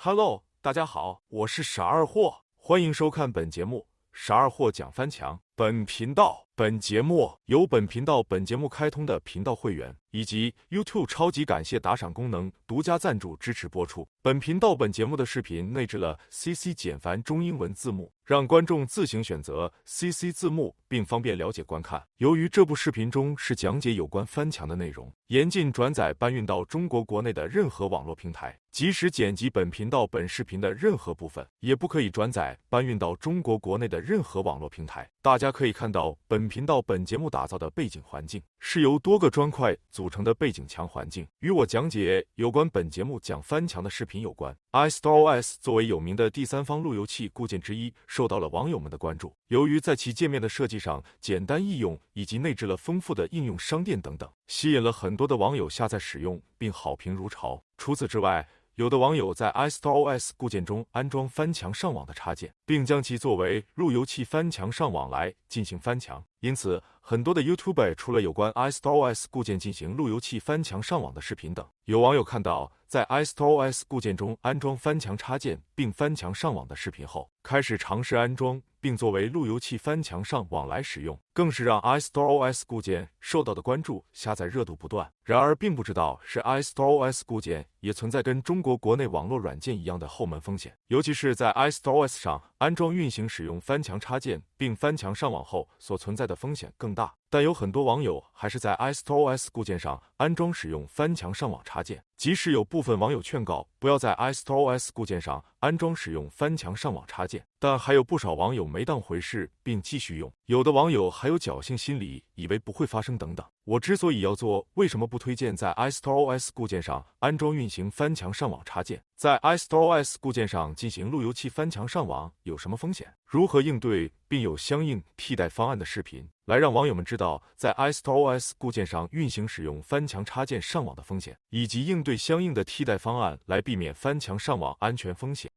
Hello，大家好，我是傻二货，欢迎收看本节目傻二货讲翻墙。本节目由本频道开通的频道会员以及 YouTube 超级感谢打赏功能独家赞助支持播出。本节目的视频内置了 CC 简繁中英文字幕，让观众自行选择 CC 字幕，并方便了解观看。由于这部视频中是讲解有关翻墙的内容，严禁转载搬运到中国国内的任何网络平台，即使剪辑本视频的任何部分，也不可以转载搬运到中国国内的任何网络平台。大家可以看到本节目打造的背景环境是由多个砖块组成的背景墙环境，与我讲解有关本节目讲翻墙的视频有关。iStoreOS 作为有名的第三方路由器固件之一，受到了网友们的关注。由于在其界面的设计上简单易用，以及内置了丰富的应用商店等等，吸引了很多的网友下载使用，并好评如潮。除此之外，有的网友在 iStoreOS 固件中安装翻墙上网的插件，并将其作为路由器翻墙上网来进行翻墙。因此，很多的 YouTuber 出了有关 iStoreOS 固件进行路由器翻墙上网的视频等。有网友看到在 iStoreOS 固件中安装翻墙插件并翻墙上网的视频后，开始尝试安装并作为路由器翻墙上网来使用，更是让 iStoreOS 固件受到的关注，下载热度不断。然而并不知道是 iStoreOS 固件也存在跟中国国内网络软件一样的后门风险，尤其是在 iStoreOS 上安装运行使用翻墙插件并翻墙上网后所存在的风险更大。但有很多网友还是在 iStoreOS 固件上安装使用翻墙上网插件，即使有部分网友劝告不要在 iStoreOS 固件上安装使用翻墙上网插件，但还有不少网友没当回事并继续用。有的网友还有侥幸心理，以为不会发生等等。我之所以要做，为什么不推荐在 iStoreOS 固件上安装运行翻墙上网插件？在 iStoreOS 固件上进行路由器翻墙上网有什么风险？如何应对，并有相应替代方案的视频，来让网友们知道在 iStoreOS 固件上运行使用翻墙插件上网的风险，以及应对相应的替代方案来避免翻墙上网安全风险。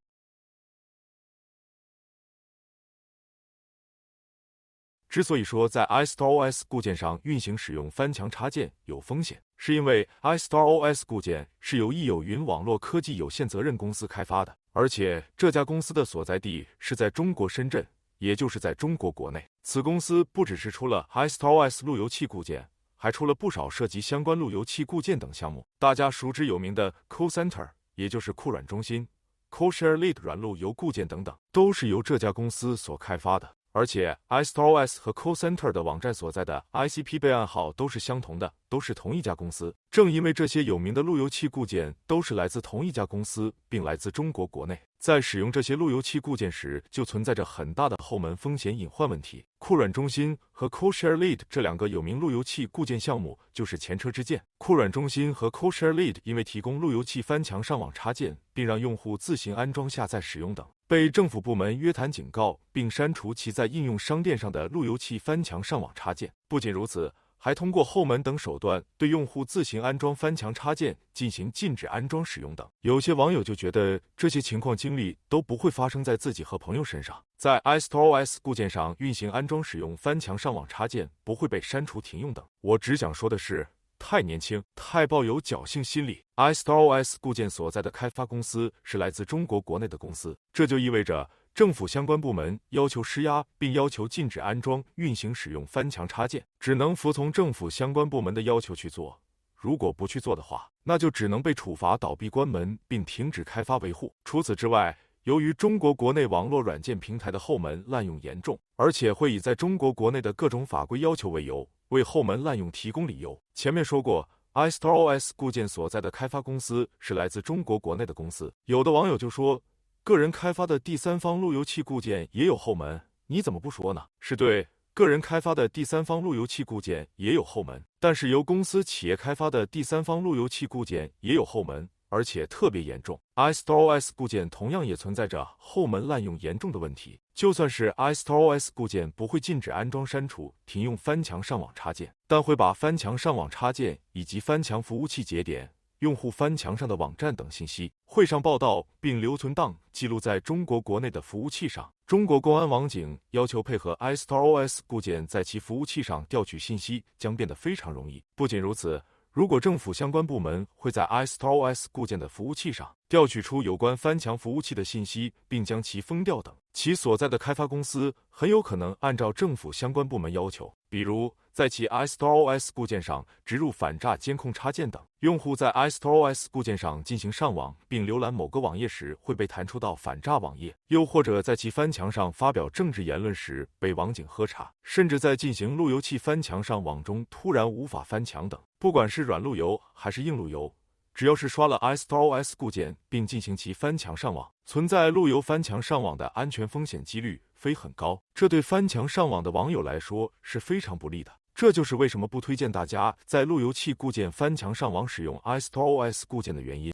之所以说在 iStoreOS 固件上运行使用翻墙插件有风险，是因为 iStoreOS 固件是由易有云网络科技有限责任公司开发的，而且这家公司的所在地是在中国深圳，也就是在中国国内。此公司不只是出了 iStoreOS 路由器固件，还出了不少涉及相关路由器固件等项目。大家熟知有名的 CoCenter， 也就是酷软中心、CoShareLead 软路由固件等等，都是由这家公司所开发的。而且 iStoreOS 和 CoCenter 的网站所在的 ICP 备案号都是相同的，都是同一家公司。正因为这些有名的路由器固件都是来自同一家公司，并来自中国国内，在使用这些路由器固件时，就存在着很大的后门风险隐患问题。酷软中心和 CoShareLead 这两个有名路由器固件项目就是前车之鉴。酷软中心和 CoShareLead 因为提供路由器翻墙上网插件，并让用户自行安装下载使用等，被政府部门约谈警告，并删除其在应用商店上的路由器翻墙上网插件。不仅如此，还通过后门等手段对用户自行安装翻墙插件进行禁止安装使用等。有些网友就觉得这些情况经历都不会发生在自己和朋友身上，在 iStoreOS 固件上运行安装使用翻墙上网插件不会被删除停用等。我只想说的是，太年轻，太抱有侥幸心理。iStoreOS 固件所在的开发公司是来自中国国内的公司，这就意味着政府相关部门要求施压，并要求禁止安装、运行使用翻墙插件，只能服从政府相关部门的要求去做。如果不去做的话，那就只能被处罚倒闭关门，并停止开发维护。除此之外，由于中国国内网络软件平台的后门滥用严重，而且会以在中国国内的各种法规要求为由，为后门滥用提供理由。前面说过， iStoreOS 固件所在的开发公司是来自中国国内的公司。有的网友就说，个人开发的第三方路由器固件也有后门，你怎么不说呢？是对，个人开发的第三方路由器固件也有后门，但是由公司企业开发的第三方路由器固件也有后门，而且特别严重。iStoreOS 固件同样也存在着后门滥用严重的问题。就算是 iStoreOS 固件不会禁止安装、删除、停用翻墙上网插件，但会把翻墙上网插件以及翻墙服务器节点、用户翻墙上的网站等信息汇上报道，并留存档记录在中国国内的服务器上。中国公安网警要求配合 iStoreOS 固件在其服务器上调取信息，将变得非常容易。不仅如此，如果政府相关部门会在 iStoreOS 固件的服务器上调取出有关翻墙服务器的信息，并将其封掉等，其所在的开发公司很有可能按照政府相关部门要求，比如在其 iStoreOS 固件上植入反诈监控插件等。用户在 iStoreOS 固件上进行上网并浏览某个网页时会被弹出到反诈网页，又或者在其翻墙上发表政治言论时被网警喝查，甚至在进行路由器翻墙上网中突然无法翻墙等。不管是软路由还是硬路由，只要是刷了 iStoreOS 固件并进行其翻墙上网，存在路由翻墙上网的安全风险几率非很高，这对翻墙上网的网友来说是非常不利的。这就是为什么不推荐大家在路由器固件翻墙上网使用 iStoreOS 固件的原因。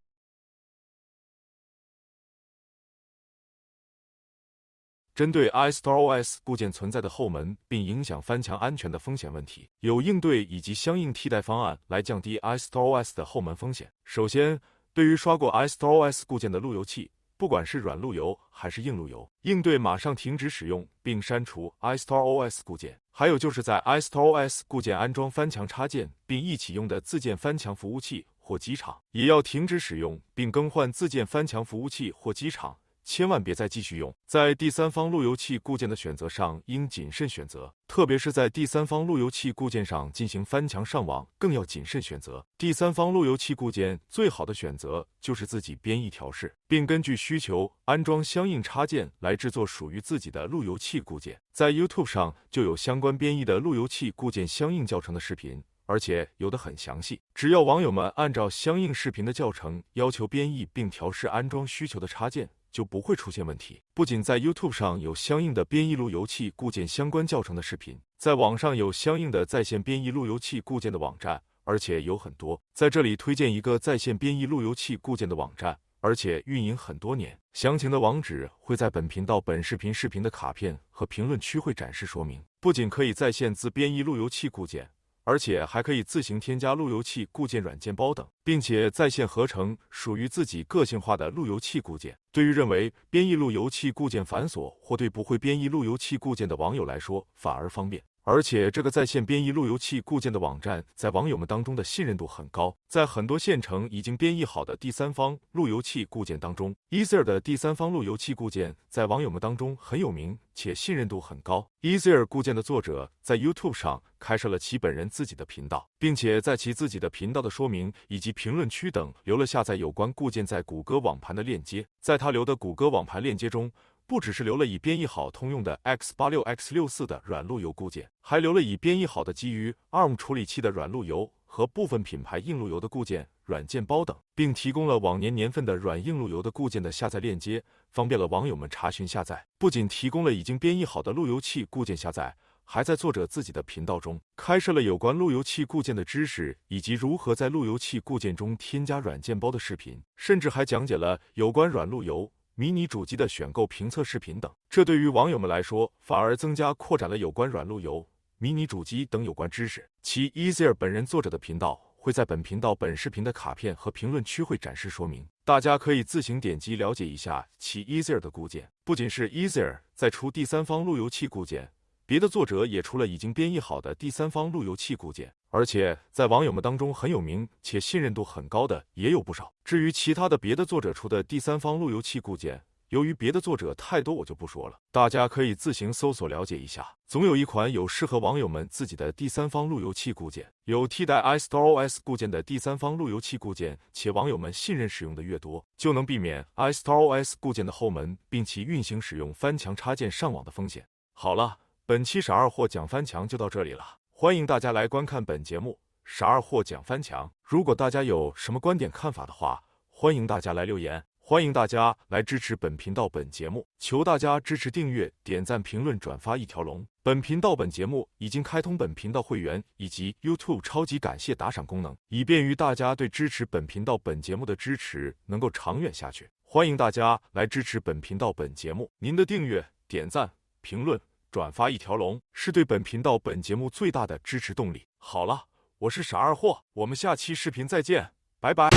针对 iStoreOS 固件存在的后门并影响翻墙安全的风险问题，有应对以及相应替代方案来降低 iStoreOS 的后门风险。首先，对于刷过 iStoreOS 固件的路由器，不管是软路由还是硬路由，应对马上停止使用并删除 iStoreOS 固件。还有就是在 iStoreOS 固件安装翻墙插件并一起用的自建翻墙服务器或机场，也要停止使用并更换自建翻墙服务器或机场，千万别再继续用。在第三方路由器固件的选择上应谨慎选择，特别是在第三方路由器固件上进行翻墙上网更要谨慎选择。第三方路由器固件最好的选择就是自己编译调试，并根据需求安装相应插件来制作属于自己的路由器固件。在 YouTube 上就有相关编译的路由器固件相应教程的视频，而且有的很详细，只要网友们按照相应视频的教程要求编译并调试安装需求的插件，就不会出现问题。不仅在 YouTube 上有相应的编译路由器固件相关教程的视频，在网上有相应的在线编译路由器固件的网站，而且有很多。在这里推荐一个在线编译路由器固件的网站，而且运营很多年，详情的网址会在本频道本视频的卡片和评论区会展示说明。不仅可以在线自编译路由器固件，而且还可以自行添加路由器固件软件包等，并且在线合成属于自己个性化的路由器固件。对于认为编译路由器固件繁琐或对不会编译路由器固件的网友来说反而方便。而且这个在线编译路由器固件的网站在网友们当中的信任度很高，在很多现成已经编译好的第三方路由器固件当中， Easier 的第三方路由器固件在网友们当中很有名且信任度很高。Easier 固件的作者在 YouTube 上开设了其本人自己的频道，并且在其自己的频道的说明以及评论区等留了下载有关固件在谷歌网盘的链接。在他留的谷歌网盘链接中，不只是留了已编译好通用的 x86、x64 的软路由固件，还留了已编译好的基于 ARM 处理器的软路由和部分品牌硬路由的固件软件包等，并提供了往年年份的软硬路由的固件的下载链接，方便了网友们查询下载。不仅提供了已经编译好的路由器固件下载，还在作者自己的频道中开设了有关路由器固件的知识，以及如何在路由器固件中添加软件包的视频，甚至还讲解了有关软路由、迷你主机的选购评测视频等。这对于网友们来说反而增加扩展了有关软路由、迷你主机等有关知识。其 Easier 本人作者的频道会在本频道本视频的卡片和评论区会展示说明，大家可以自行点击了解一下其 Easier 的固件。不仅是 Easier 在出第三方路由器固件，别的作者也出了已经编译好的第三方路由器固件，而且在网友们当中很有名且信任度很高的也有不少。至于其他的别的作者出的第三方路由器固件，由于别的作者太多我就不说了，大家可以自行搜索了解一下。总有一款有适合网友们自己的第三方路由器固件，有替代 iStoreOS 固件的第三方路由器固件，且网友们信任使用的越多，就能避免 iStoreOS 固件的后门，并其运行使用翻墙插件上网的风险。好了，本期傻二货讲翻墙就到这里了，欢迎大家来观看本节目傻二货讲翻墙。如果大家有什么观点看法的话，欢迎大家来留言，欢迎大家来支持本频道本节目，求大家支持订阅、点赞、评论、转发一条龙。本频道本节目已经开通本频道会员以及 YouTube 超级感谢打赏功能，以便于大家对支持本频道本节目的支持能够长远下去。欢迎大家来支持本频道本节目，您的订阅、点赞、评论、转发一条龙是对本频道本节目最大的支持动力。好了，我是傻二货，我们下期视频再见，拜拜。